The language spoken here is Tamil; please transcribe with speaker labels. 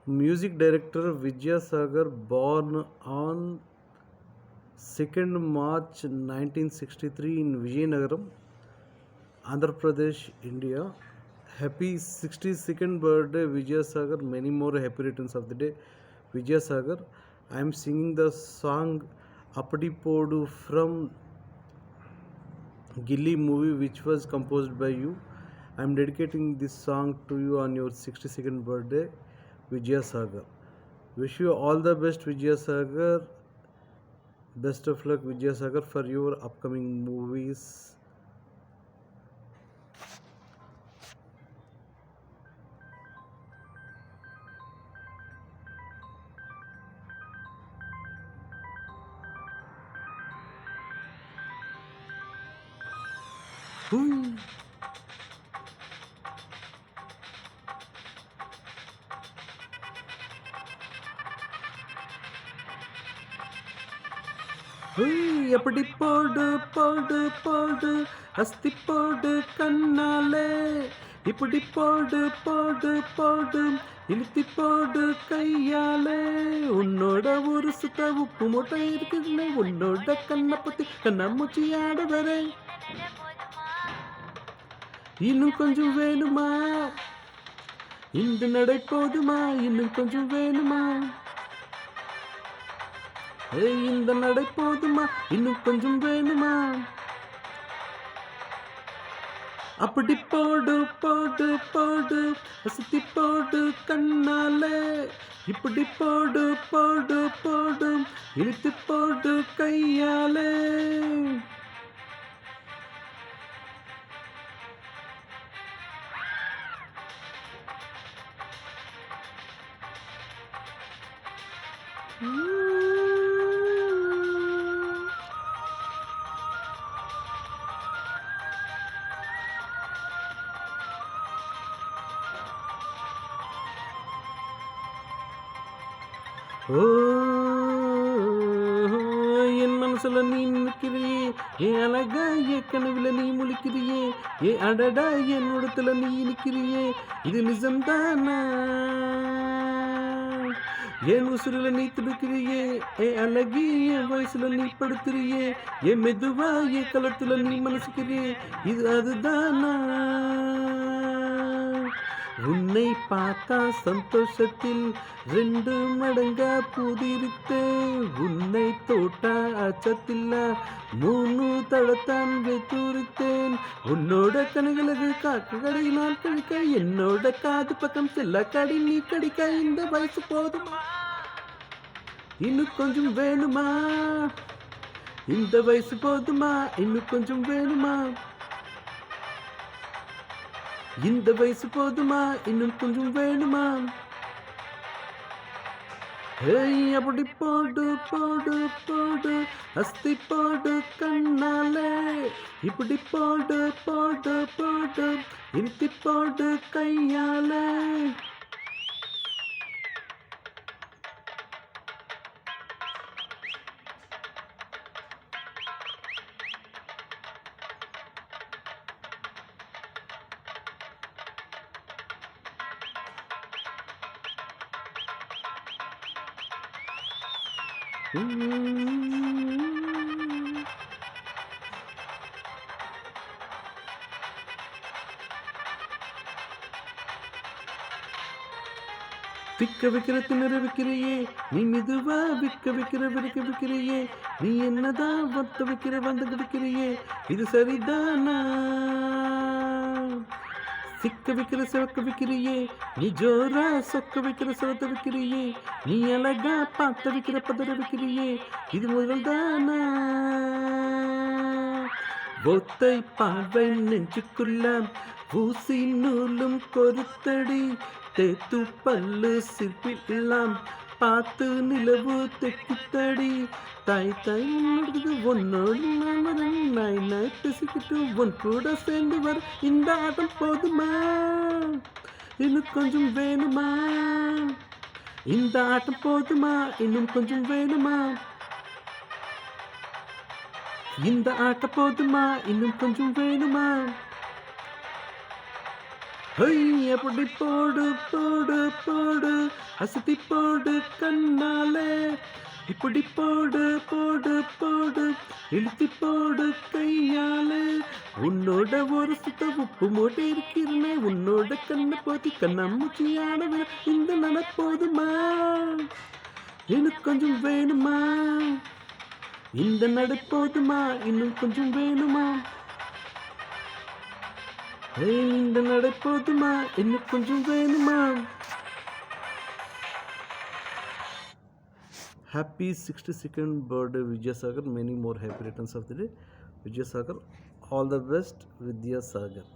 Speaker 1: Music director Vijay Sagar, born on 2nd March 1963 in Vijayanagaram, Andhra Pradesh, India. Happy 62nd birthday, Vijay Sagar. Many more happy returns of the day, Vijay Sagar. I am singing the song Appadi Podu from Gilly movie, which was composed by you. I am dedicating this song to you on your 62nd birthday, Vijay Sagar. Wish you all the best, Vijay Sagar. Best of luck, Vijay Sagar, for your upcoming movies. எப்படி போடு போடு போடு அஸ்தி போடு கண்ணாலே, இப்படி போடு போடு போடு இழுத்தி போடு கையாலே, உன்னோட ஒரு சுத்த உப்பு மூட்டை இருக்குதுன்னு உன்னோட கண்ணை பத்தி கண்ணாமூச்சி ஆட வரேன். இன்னும் கொஞ்சம் வேணுமா, இந்த நடை போதுமா, இன்னும் கொஞ்சம் வேணுமா, இந்த நடை போதுமா, இன்னும் கொஞ்சம் வேணுமா, அப்படி போடு போடு போடு சுத்தி போடு கண்ணாலே, இப்படி போடு போடு போடு இழுத்து போடு கையாலே. ஓ, என் மனசுல நீ நிற்கிறியே, என் அழகா என் கனவுல நீ முழிக்கிறியே, ஏ அடடா என் உடத்துல நீ நிற்கிறியே, இது நிஜம்தானா, என் உசுருல நீ துடுக்கிறியே, ஏ அழகி என் வயசுல நீ படுத்துறியே, ஏ மெதுவா என் களத்துல நீ மனசுக்கிறியே, இது அதுதானா, உன்னை பார்த்தா சந்தோஷத்தில் 2 மடங்கா பூதிருத்தேன், உன்னை தோட்டா அச்சத்தில்ல 3 தடத்தான் வெத்துரித்தேன், உன்னோட கனகளது காக்கு கடை நான் கழிக்க, என்னோட காது பக்கம் செல்ல கடி நீ கடிக்க, இந்த வயசு போதுமா, இன்னும் கொஞ்சம் வேணுமா, இந்த வயசு போதுமா, இன்னும் கொஞ்சம் வேணுமா, இந்த வயசு போதுமா, இன்னும் கொஞ்சம் வேணுமா, அப்படி போடு போடு போடு அஸ்தி போடு கண்ணாலே, இப்படி போடு போடு போடு இழுத்தி போடு கையாலே. விக்க வைக்கிற திணற வைக்கிறையே, நீ மெதுவா விக்க வைக்கிற விற்க வைக்கிறையே, நீ என்னதான் வத்த வைக்கிற வந்து வைக்கிறையே, இது சரிதானா, சிக்க வைக்கிற சிவக்க வைக்கிறியே, நீ ஜோரா சொக்க வைக்கிற சொத்த வைக்கிறியே, நீ அழகா பார்த்த வைக்கிற பதற வைக்கிறியே, இது முதல் தானா, ஒத்தை பார்வை நெஞ்சுக்குள்ள ஊசி நூலும் கொருத்தடி, தேத்து பல்லு சிற்பில்லாம் பார்த்து நிலவு தெக்குத்தடி, தாய் தாய் ஒன்னோடு நாய் நாய் பேசிக்கிட்டு உன் கூட சேர்ந்து வர, இந்த ஆட்டம் போதுமா, இன்னும் கொஞ்சம் வேணுமா, இந்த ஆட்டம் போதுமா, இன்னும் கொஞ்சம் வேணுமா, இந்த ஆட்டம் போதுமா, இன்னும் கொஞ்சம் வேணுமா, ஹொய் எப்படி போடு போடு போடு அசத்தி போடு கண்ணாலே இப்படி போடு போடு போடு இழுத்தி போடு கையாலே உன்னோட ஒரு சுத்த உப்பு மூட்டை இருக்கிறனே உன்னோட கண்ணை போத்தி கண்ணாமூச்சியானவன் இந்த நடப்போதுமா எனக்கு கொஞ்சம் வேணுமா இந்த நடப்போதுமா இன்னும் கொஞ்சம் வேணுமா இந்த நடப்போதுமா இன்னும் கொஞ்சம் வேணுமா. Happy 62nd birthday Vidyasagar. Many more happy returns of the day Vidyasagar. All the best Vidyasagar.